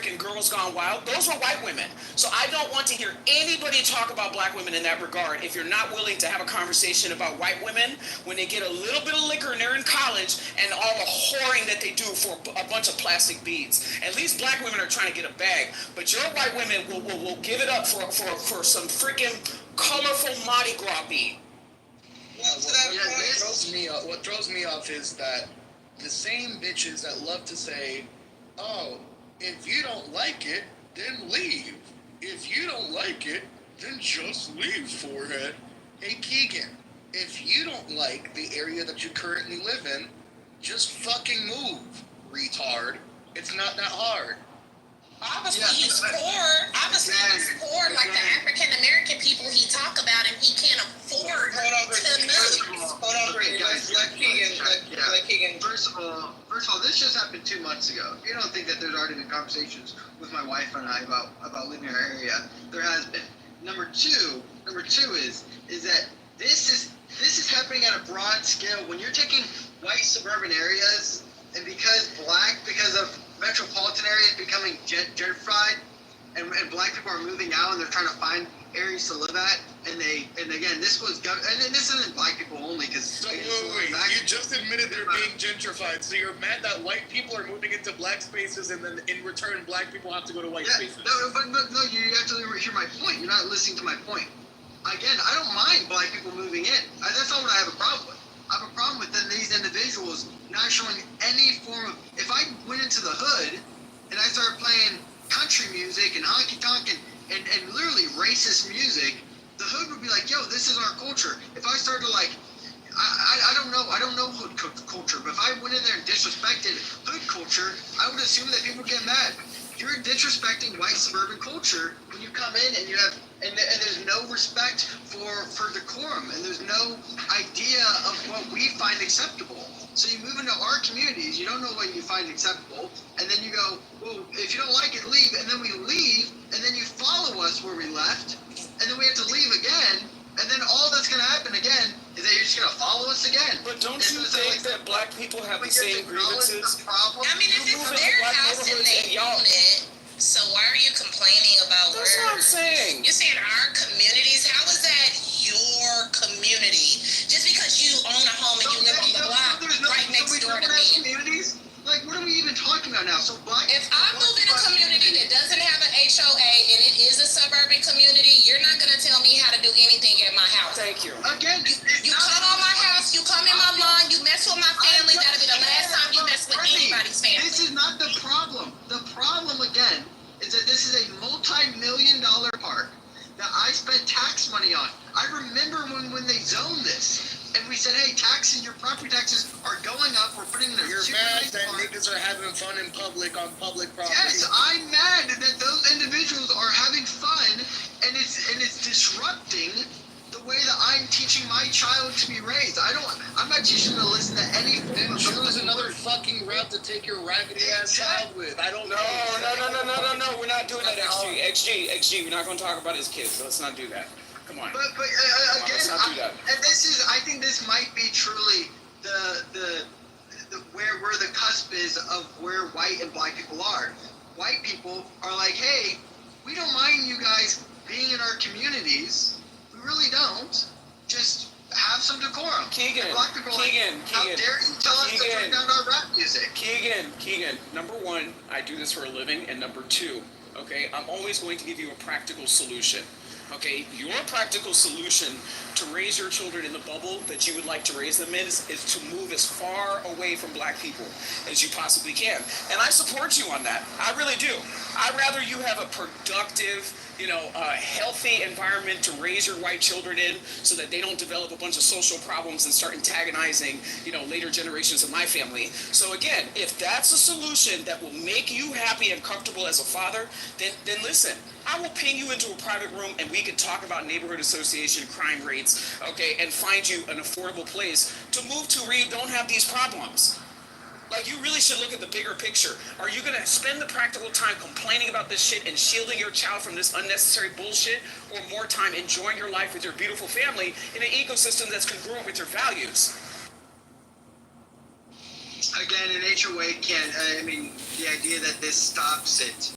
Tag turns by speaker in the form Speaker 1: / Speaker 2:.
Speaker 1: freaking Girls Gone Wild, those were white women. So I don't want to hear anybody talk about black women in that regard if you're not willing to have a conversation about white women when they get a little bit of liquor and they're in college and all the whoring that they do for a bunch of plastic beads. At least black women are trying to get a bag, but your white women will give it up for some freaking colorful Mardi Gras bead.
Speaker 2: What throws me off is that the same bitches that love to say, oh, if you don't like it, then leave. If you don't like it, then just leave, forehead. Hey, Keegan, if you don't like the area that you currently live in, just fucking move, retard. It's not that hard.
Speaker 3: Obviously, he's poor. Obviously, he's poor like the African American people he talk about, and he can't afford to move.
Speaker 4: Hold on, guys. Let Keegan. First of all, this just happened 2 months ago. If you don't think that there's already been conversations with my wife and I about living in our area, there has been. Number two is that this is happening at a broad scale. When you're taking white suburban areas, and because of metropolitan areas becoming gentrified, and black people are moving out and they're trying to find areas to live at, and again, this isn't black people only, because
Speaker 2: so wait, you just admitted they're being gentrified, so you're mad that white people are moving into black spaces, and then in return black people have to go to white spaces.
Speaker 4: No, you have to hear my point. You're not listening to my point. Again, I don't mind black people moving in. That's not what I have a problem with. I have a problem with these individuals not showing any form of. If I went into the hood and I started playing country music and honky tonk and literally racist music, the hood would be like, yo, this is our culture. If I started I don't know hood culture, but if I went in there and disrespected hood culture, I would assume that people get mad. You're disrespecting white suburban culture when you come in and you have and there's no respect for decorum, and there's no idea of what we find acceptable. So you move into our communities, you don't know what you find acceptable, and then you go, well, if you don't like it, leave, and then we leave, and then you follow us where we left, and then we have to leave again, and then all that's going to happen again is that you're just going to follow us again.
Speaker 1: But don't you think that black people have the same grievances?
Speaker 3: I mean, if it's their house and they own it, so why are you complaining about
Speaker 1: That's what I'm saying.
Speaker 3: You're saying our communities? How is that your community? Just because you own a home and you live on the block right next door to me.
Speaker 4: Communities? Like, what are we even talking about now? So
Speaker 3: if I move in a community that doesn't have an HOA and it is a suburban community, you're not going to tell me how to do anything at my house.
Speaker 1: Thank you.
Speaker 4: Again,
Speaker 3: you come on my house, you come in my lawn, you mess with my family, that'll be the last time you mess with anybody's family.
Speaker 4: This is not the problem. The problem, again, is that this is a multi-million-dollar park that I spent tax money on. I remember when they zoned this. And we said, hey, your property taxes are going up. We're putting in a
Speaker 2: You're mad that niggas are having fun in public on public property.
Speaker 4: Yes, I'm mad that those individuals are having fun, and it's disrupting the way that I'm teaching my child to be raised. I'm not teaching them to listen to any form of.
Speaker 2: Then choose another fucking route to take your raggedy ass child with. I don't know.
Speaker 1: No. We're not doing that, XG. We're not going to talk about his kids. Let's not do that. Come on.
Speaker 4: But again, I think this might be truly the where the cusp is of where white and black people are. White people are like, hey, we don't mind you guys being in our communities. We really don't. Just have some decorum.
Speaker 1: Keegan,
Speaker 4: black people are Keegan, how dare you tell us to turn down our rap music?
Speaker 1: Keegan, number one, I do this for a living, and number two, okay, I'm always going to give you a practical solution. Okay, your practical solution to raise your children in the bubble that you would like to raise them in is to move as far away from black people as you possibly can. And I support you on that. I really do. I'd rather you have a productive, healthy environment to raise your white children in so that they don't develop a bunch of social problems and start antagonizing, later generations of my family. So again, if that's a solution that will make you happy and comfortable as a father, then listen. I will ping you into a private room and we can talk about neighborhood association crime rates, okay, and find you an affordable place to move to where you don't have these problems. Like, you really should look at the bigger picture. Are you going to spend the practical time complaining about this shit and shielding your child from this unnecessary bullshit, or more time enjoying your life with your beautiful family in an ecosystem that's congruent with your values?
Speaker 4: Again, an HOA can't, the idea that this stops it